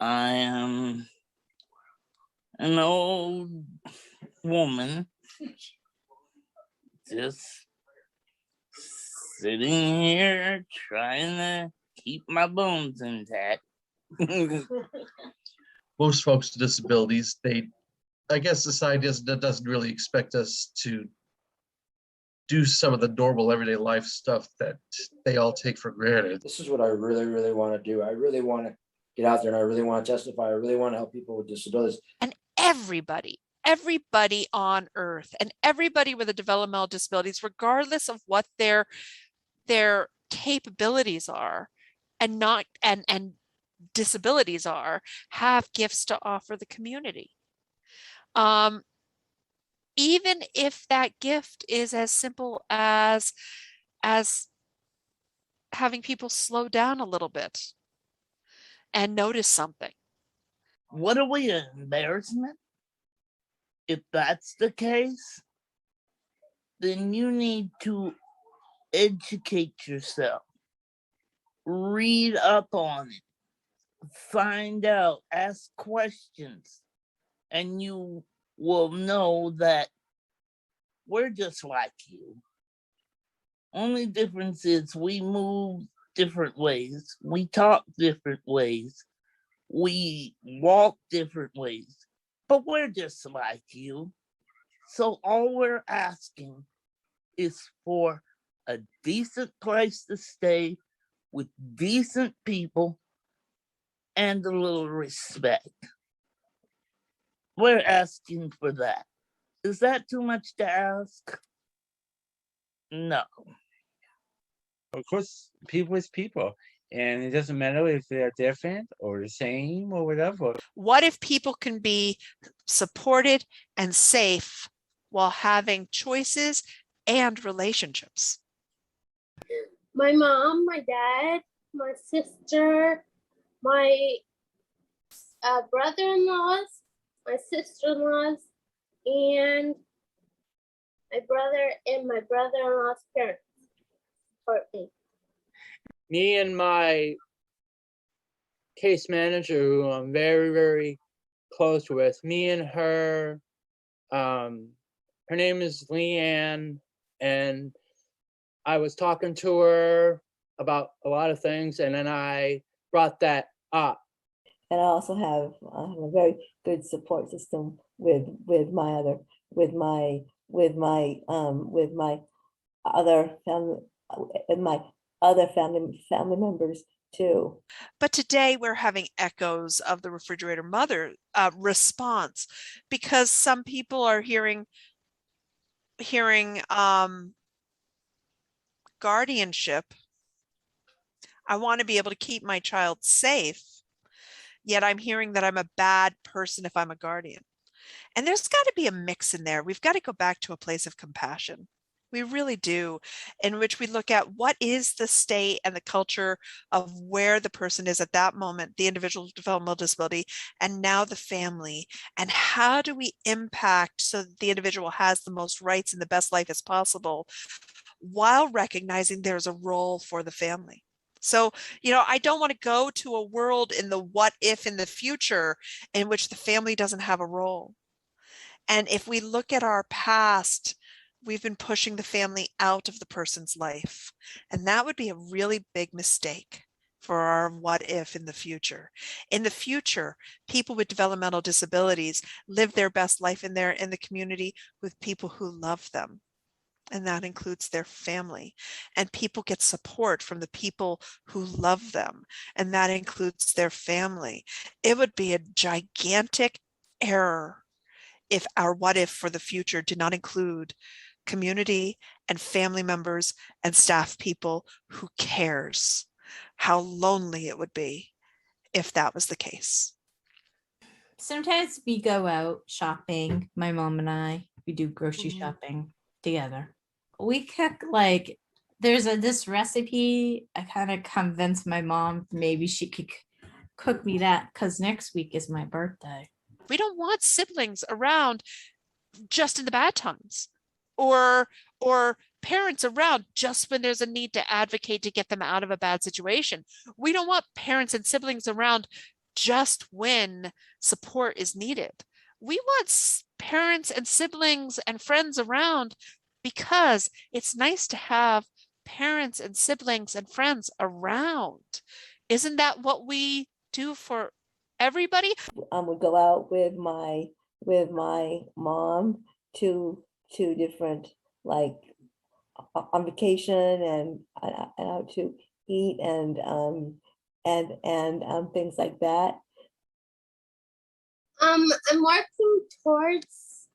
I am an old woman just sitting here trying to keep my bones intact. Most folks with disabilities, I guess society doesn't really expect us to do some of the normal everyday life stuff that they all take for granted. This is what I really, really want to do. I really want to get out there and I really want to testify. I really want to help people with disabilities. And everybody on earth and everybody with a developmental disabilities, regardless of what their capabilities are and disabilities are, have gifts to offer the community. Even if that gift is as simple as having people slow down a little bit and notice something. What are we, an embarrassment? If that's the case, then you need to educate yourself, read up on it, find out, ask questions, and you will know that we're just like you. Only difference is we move different ways, we talk different ways, we walk different ways, but we're just like you. So all we're asking is for a decent place to stay with decent people and a little respect. We're asking for that. Is that too much to ask? No. Of course, people is people. And it doesn't matter if they're different or the same or whatever. What if people can be supported and safe while having choices and relationships? My mom, my dad, my sister, my brother-in-laws, my sister-in-laws, and my brother and my brother-in-law's parents support me. Me and my case manager, who I'm very, very close with, me and her, her name is Leanne, and I was talking to her about a lot of things, and then I brought that up. And I also have a very good support system with my other family members too. But today we're having echoes of the refrigerator mother response, because some people are hearing guardianship. I want to be able to keep my child safe, yet I'm hearing that I'm a bad person if I'm a guardian. And there's got to be a mix in there. We've got to go back to a place of compassion. We really do, in which we look at what is the state and the culture of where the person is at that moment, the individual with developmental disability, and now the family, and how do we impact so that the individual has the most rights and the best life as possible, while recognizing there's a role for the family. So, I don't want to go to a world in the what if in the future in which the family doesn't have a role. And if we look at our past, we've been pushing the family out of the person's life. And that would be a really big mistake for our what if in the future. In the future, people with developmental disabilities live their best life in the community with people who love them. And that includes their family. And people get support from the people who love them. And that includes their family. It would be a gigantic error if our what if for the future did not include community and family members and staff people who cares. How lonely it would be if that was the case. Sometimes we go out shopping, my mom and I, we do grocery shopping together. We cook there's this recipe. I kind of convinced my mom maybe she could cook me that because next week is my birthday. We don't want siblings around just in the bad times, or parents around just when there's a need to advocate to get them out of a bad situation. We don't want parents and siblings around just when support is needed. We want parents and siblings and friends around because it's nice to have parents and siblings and friends around. Isn't that what we do for everybody? Would go out with my mom to different, like, on vacation and out to eat and things like that. I'm working towards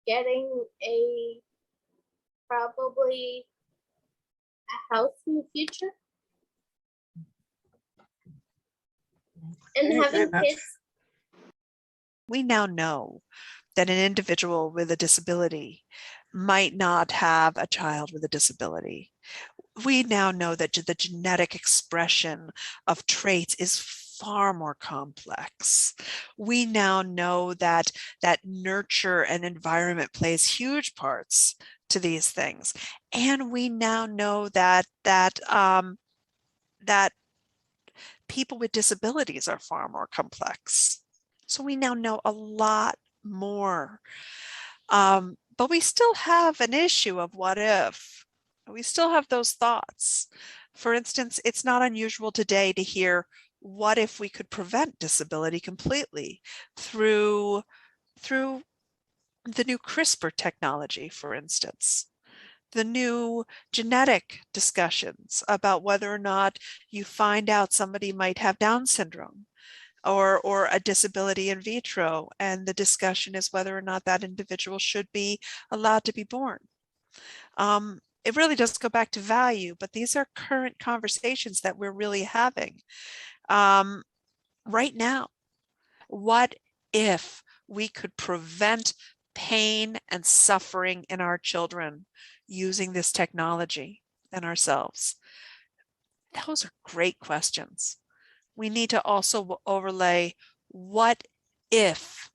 getting probably a house in the future and having kids. We now know that an individual with a disability might not have a child with a disability. We now know that the genetic expression of traits is far more complex. We now know that nurture and environment plays huge parts to these things. And we now know that people with disabilities are far more complex. So we now know a lot more. But we still have an issue of what if. We still have those thoughts. For instance, it's not unusual today to hear, what if we could prevent disability completely through the new CRISPR technology, for instance, the new genetic discussions about whether or not you find out somebody might have Down syndrome or a disability in vitro, and the discussion is whether or not that individual should be allowed to be born. It really does go back to value, but these are current conversations that we're really having right now. What if we could prevent pain and suffering in our children using this technology and ourselves? Those are great questions. We need to also overlay, what if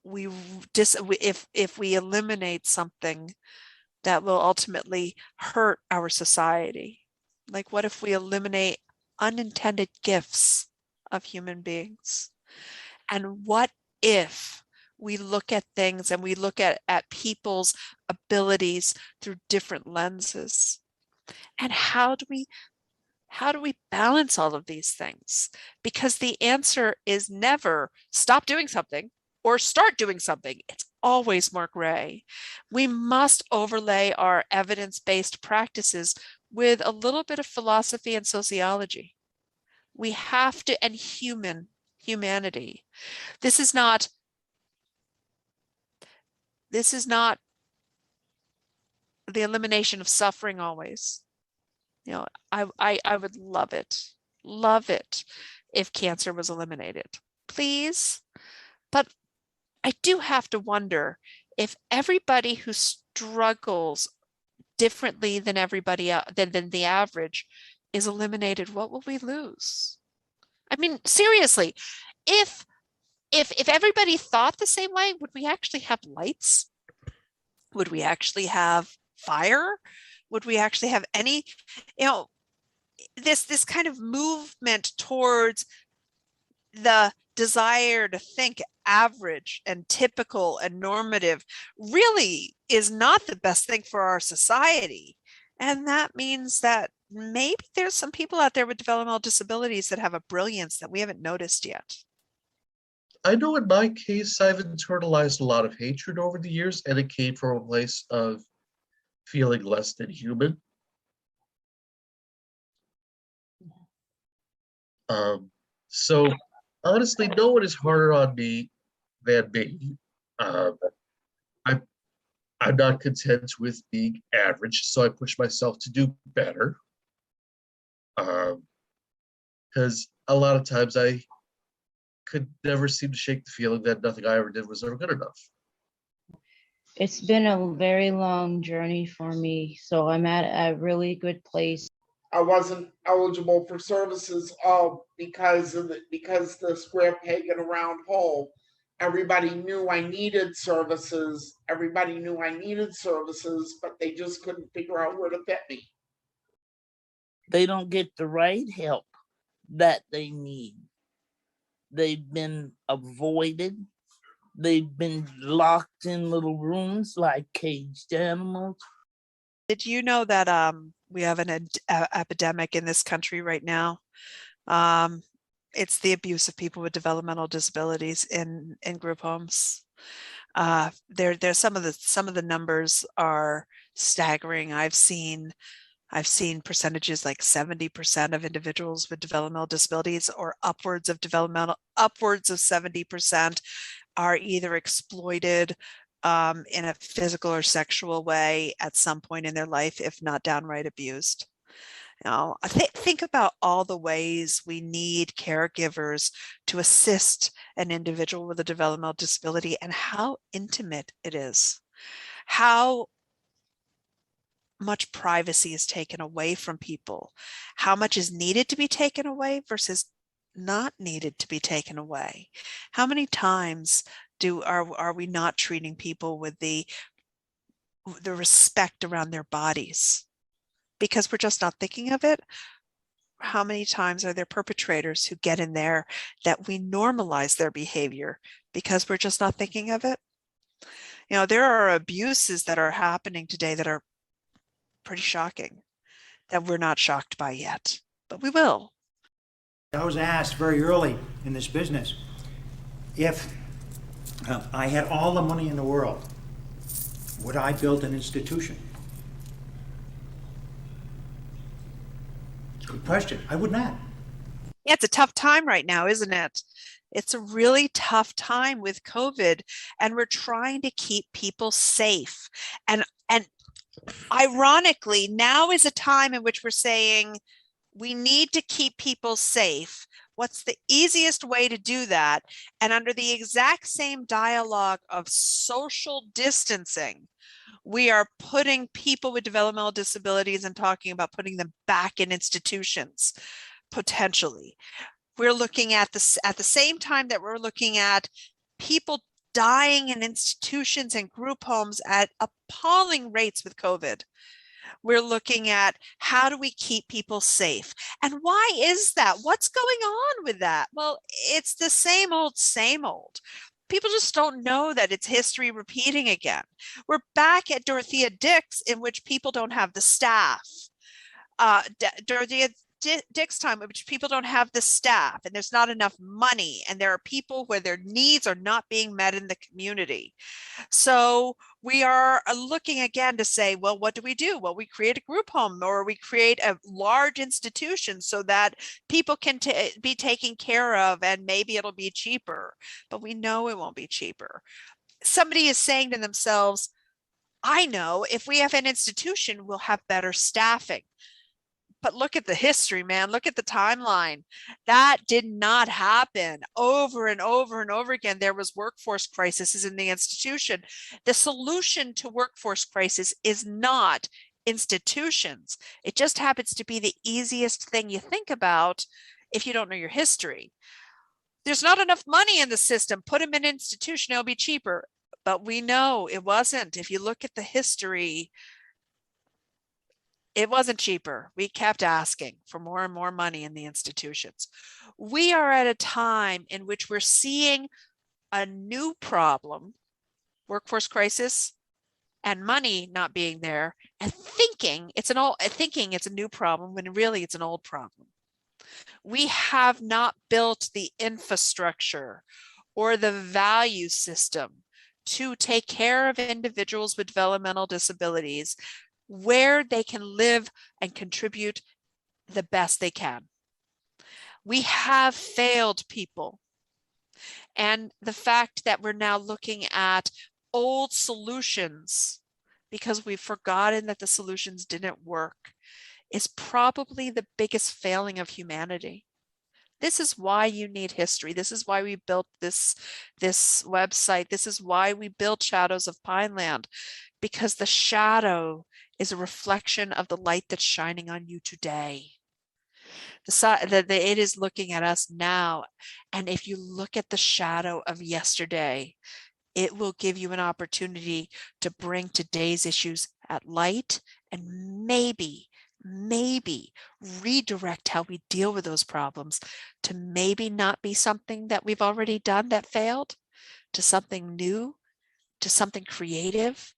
we if we eliminate something that will ultimately hurt our society? Like, what if we eliminate unintended gifts of human beings? And what if we look at things and we look at people's abilities through different lenses? And how do we balance all of these things? Because the answer is never stop doing something or start doing something. It's always more gray. We must overlay our evidence-based practices with a little bit of philosophy and sociology. We have to, and humanity. This is not the elimination of suffering always. You know, I would love it if cancer was eliminated, please. But I do have to wonder, if everybody who struggles differently than everybody than the average is eliminated, what will we lose? I mean, seriously, if everybody thought the same way, would we actually have lights? Would we actually have fire? Would we actually have any, this kind of movement towards the desire to think average and typical and normative really is not the best thing for our society. And that means that maybe there's some people out there with developmental disabilities that have a brilliance that we haven't noticed yet. I know in my case, I've internalized a lot of hatred over the years, and it came from a place of feeling less than human. So honestly, no one is harder on me than me. I'm not content with being average, so I push myself to do better. Because a lot of times I could never seem to shake the feeling that nothing I ever did was ever good enough. It's been a very long journey for me, so I'm at a really good place. I wasn't eligible for services because the square peg in a round hole. Everybody knew I needed services. But they just couldn't figure out where to fit me. They don't get the right help that they need. They've been avoided. They've been locked in little rooms like caged animals. Did you know that we have an epidemic in this country right now? It's the abuse of people with developmental disabilities in group homes. There's some of the numbers are staggering. I've seen percentages like 70% of individuals with developmental disabilities, or upwards of 70% are either exploited in a physical or sexual way at some point in their life, if not downright abused. Now, think about all the ways we need caregivers to assist an individual with a developmental disability, and how intimate it is. How much privacy is taken away from people, how much is needed to be taken away versus not needed to be taken away. How many times are we not treating people with the respect around their bodies because we're just not thinking of it? How many times are there perpetrators who get in there that we normalize their behavior because we're just not thinking of it? You know, there are abuses that are happening today that are pretty shocking, that we're not shocked by yet, but we will. I was asked very early in this business if I had all the money in the world, would I build an institution? Good question. I would not. Yeah, it's a tough time right now, isn't it? It's a really tough time with COVID, and we're trying to keep people safe. And ironically, now is a time in which we're saying we need to keep people safe. What's the easiest way to do that? And under the exact same dialogue of social distancing, we are putting people with developmental disabilities and talking about putting them back in institutions, potentially. We're looking at this at the same time that we're looking at people dying in institutions and group homes at appalling rates with COVID. We're looking at how do we keep people safe? And why is that? What's going on with that? Well, it's the same old, same old. People just don't know that it's history repeating again. We're back at Dorothea Dix, in which people don't have the staff. Dorothea Dix time, in which people don't have the staff, and there's not enough money, and there are people where their needs are not being met in the community. So we are looking again to say, well, what do we do? Well, we create a group home, or we create a large institution so that people can be taken care of, and maybe it'll be cheaper, but we know it won't be cheaper. Somebody is saying to themselves, I know if we have an institution, we'll have better staffing. But look at the history, man. Look at the timeline. That did not happen. Over and over and over again, there was workforce crises in the institution. The solution to workforce crisis is not institutions. It just happens to be the easiest thing you think about if you don't know your history. There's not enough money in the system. Put them in an institution, it'll be cheaper. But we know it wasn't. If you look at the history, it wasn't cheaper. We kept asking for more and more money in the institutions. We are at a time in which we're seeing a new problem, workforce crisis, and money not being there, and thinking it's a new problem when really it's an old problem. We have not built the infrastructure or the value system to take care of individuals with developmental disabilities where they can live and contribute the best they can. We have failed people. And the fact that we're now looking at old solutions because we've forgotten that the solutions didn't work is probably the biggest failing of humanity. This is why you need history. This is why we built this website. This is why we built Shadows of Pineland, because the shadow is a reflection of the light that's shining on you today. It is looking at us now. And if you look at the shadow of yesterday, it will give you an opportunity to bring today's issues at light and maybe maybe redirect how we deal with those problems to maybe not be something that we've already done that failed, to something new, to something creative,